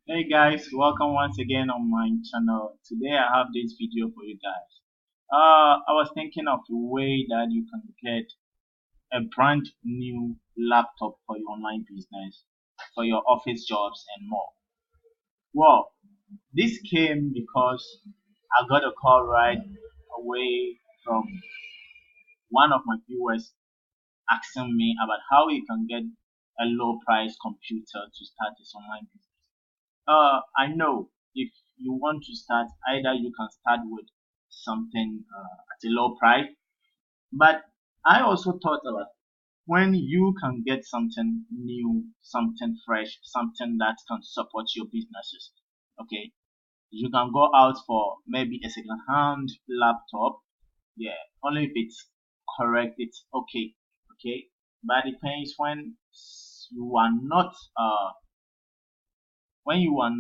Hey guys, welcome once again on my channel. Today I have this video for you guys. I was thinking of a way that you can get a brand new laptop for your online business, for your office jobs and more. Well, this came because I got a call right away from one of my viewers asking me about how you can get a low price computer to start his online business. I know if you want to start, either you can start with something at a low price, but I also thought about when you can get something new, something fresh, something that can support your businesses. Okay, you can go out for maybe a second hand laptop. Yeah, only if it's correct, it's okay. Okay, but it depends when you are not when you are,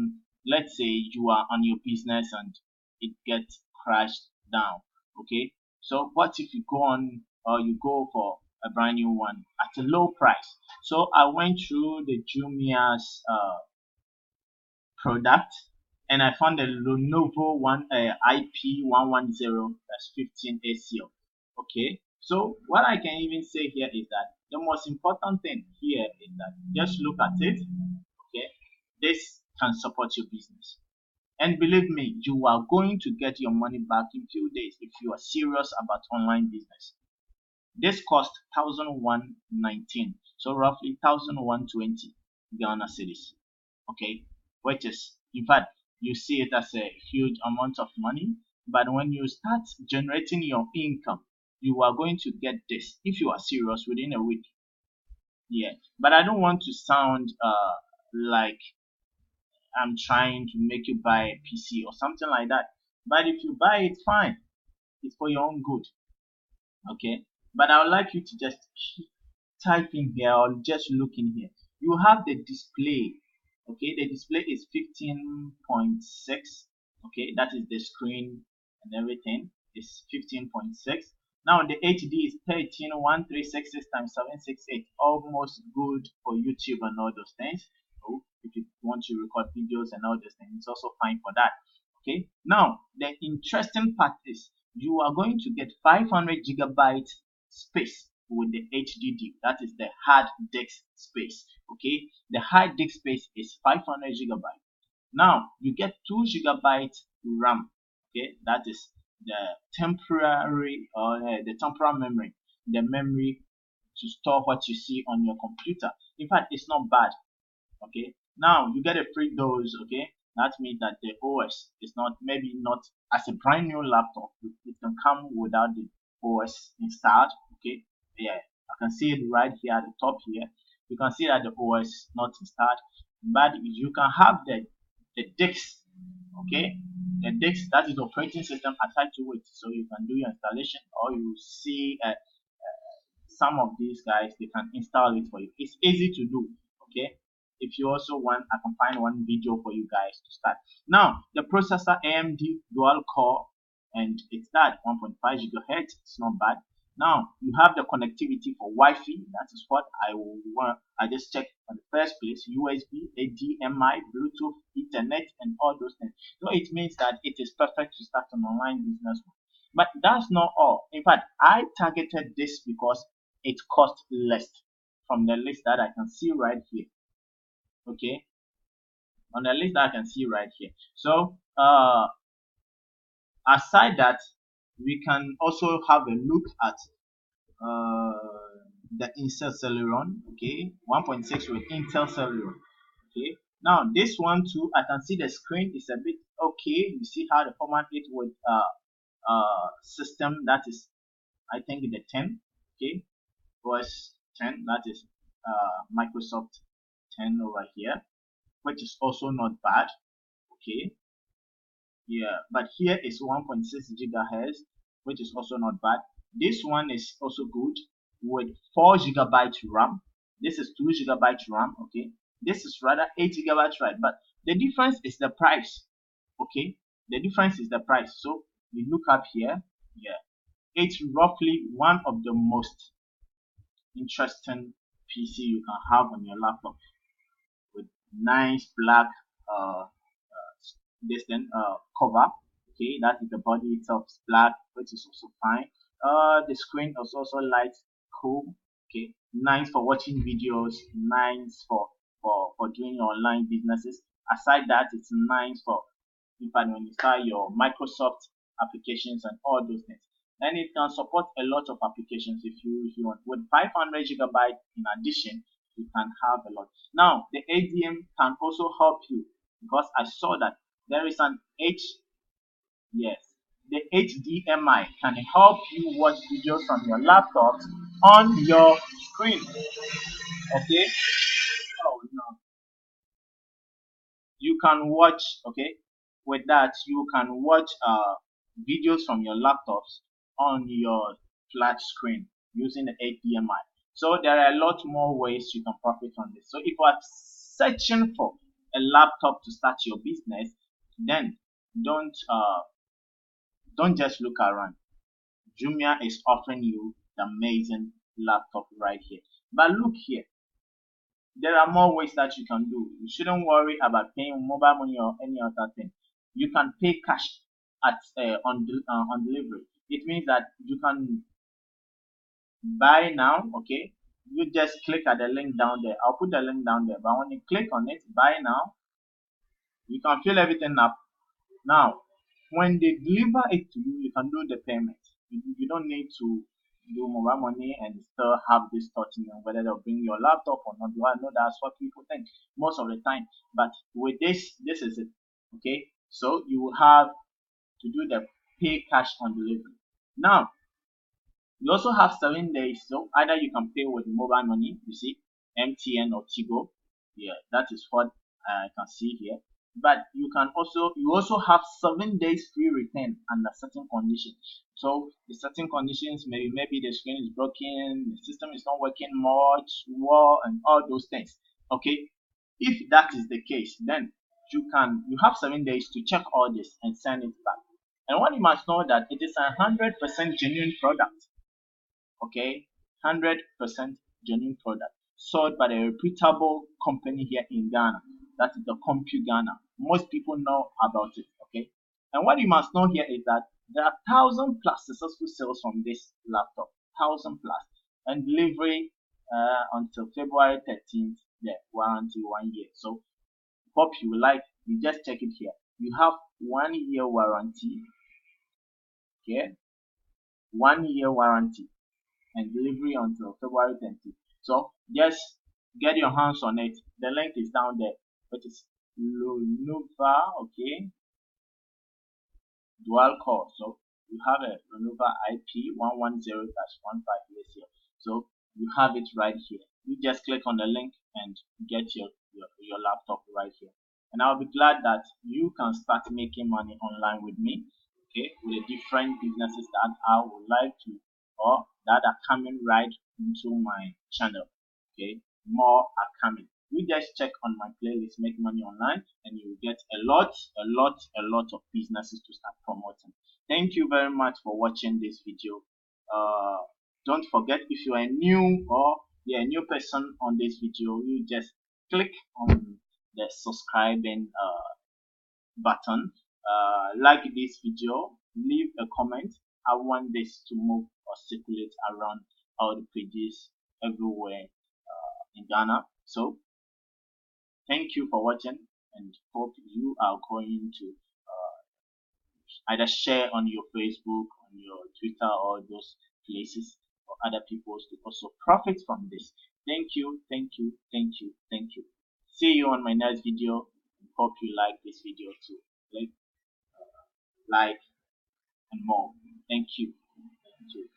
let's say you are on your business and it gets crashed down. Okay, so what if you go on or you go for a brand new one at a low price? So I went through the Jumia's product and I found the Lenovo IP110-15ACL. Okay, so what I can even say here is that the most important thing here is that just look at it. Okay, this can support your business. And believe me, you are going to get your money back in few days if you are serious about online business. This cost 1,119, so roughly 1,120 Ghana cedis. Okay, which is in fact you see it as a huge amount of money, but when you start generating your income, you are going to get this if you are serious within a week. Yeah, but I don't want to sound like I'm trying to make you buy a PC or something like that. But if you buy it, fine. It's for your own good. Okay. But I would like you to just type in here or just look in here. You have the display. Okay. The display is 15.6. Okay. That is the screen and everything. It's 15.6. Now the HD is 13,136 times 768. Almost good for YouTube and all those things. So if you want to record videos and all those things, it's also fine for that. Okay. Now the interesting part is you are going to get 500 gigabyte space with the HDD. That is the hard disk space. Okay. The hard disk space is 500 gigabyte. Now you get 2 gigabyte RAM. Okay. That is the temporary or the temporal memory, the memory to store what you see on your computer. In fact, it's not bad. Okay, now you get a free dose. Okay, that means that the OS is not, maybe not as a brand new laptop, it can come without the OS installed. Okay, yeah, I can see it right here at the top here. You can see that the OS is not installed, but you can have the disk. Okay, the disk, that is the operating system attached to it, so you can do your installation, or you see some of these guys, they can install it for you. It's easy to do. Okay, if you also want, I can find one video for you guys to start. Now the processor AMD dual core, and it's that 1.5 gigahertz. It's not bad. Now you have the connectivity for Wi-Fi. That is what I just checked on the first place: USB, HDMI, Bluetooth, Ethernet, and all those things. So it means that it is perfect to start an online business. But that's not all. In fact, I targeted this because it costs less from the list that I can see right here. Okay, on the list that I can see right here. So aside that, we can also have a look at the Intel Celeron. Okay, 1.6 with Intel Celeron. Okay, now this one too, I can see the screen is a bit okay. You see how the format it with system, that is, I think, the 10. Okay, OS 10, that is Microsoft 10 over here, which is also not bad. Okay, yeah, but here is 1.6 gigahertz, which is also not bad. This one is also good with 4 gigabyte RAM. This is 2 gigabyte RAM. Okay, this is rather 8 gigabyte RAM, but the difference is the price. Okay, the difference is the price. So we look up here. Yeah, it's roughly one of the most interesting PC you can have on your laptop, with nice black this then cover. Okay, that is the body itself is black, which is also fine. The screen is also light, cool. Okay, nice for watching videos, nice for doing your online businesses. Aside that, it's nice for in fact when you start your Microsoft applications and all those things. And it can support a lot of applications if you want. With 500 gigabytes in addition, you can have a lot. Now the ADM can also help you because I saw that there is an yes, the HDMI can help you watch videos from your laptop on your screen. Okay. Oh no, you can watch. Okay, with that you can watch videos from your laptops on your flat screen using the HDMI. So there are a lot more ways you can profit on this. So if you are searching for a laptop to start your business, then don't uh, don't just look around. Jumia is offering you the amazing laptop right here. But look here, there are more ways that you can do. You shouldn't worry about paying mobile money or any other thing. You can pay cash at on delivery. It means that you can buy now. Okay, you just click at the link down there. I'll put the link down there. But when you click on it, buy now, you can fill everything up. Now, when they deliver it to you, you can do the payment. You don't need to do mobile money and still have this thought in whether they'll bring your laptop or not. Do I know that's what people think most of the time? But with this is it. Okay, so you will have to do the pay cash on delivery. Now, you also have 7 days, so either you can pay with mobile money, you see, MTN or Tigo. Yeah, that is what I can see here. But you also have 7 days free return under certain conditions. So the certain conditions maybe the screen is broken, the system is not working much, well, and all those things. Okay, if that is the case, then you have 7 days to check all this and send it back. And what you must know that it is 100% genuine product. Okay, 100% genuine product sold by a reputable company here in Ghana. That is the Compu Ghana. Most people know about it. Okay, and what you must know here is that there are 1,000+ successful sales from this laptop, 1,000+, and delivery until February 13th. The warranty 1 year. So hope you like. You just check it here. You have 1 year warranty. Okay, 1 year warranty and delivery until February 20th. So just get your hands on it. The link is down there, which is Lenovo, okay, dual core. So you have a Lenovo IP110-15ACL. So you have it right here. You just click on the link and get your laptop right here. And I'll be glad that you can start making money online with me, okay, with the different businesses that I would like to or that are coming right into my channel. Okay, more are coming. You just check on my playlist Make Money Online and you will get a lot of businesses to start promoting. Thank you very much for watching this video. Don't forget, if you are new or you're a new person on this video, you just click on the subscribing button, like this video, leave a comment. I want this to move or circulate around all the pages everywhere in Ghana. So thank you for watching and hope you are going to either share on your Facebook, on your Twitter, or those places for other people to also profit from this. Thank you, thank you, thank you, thank you. See you on my next video. Hope you like this video too. Like and more. Thank you. Thank you.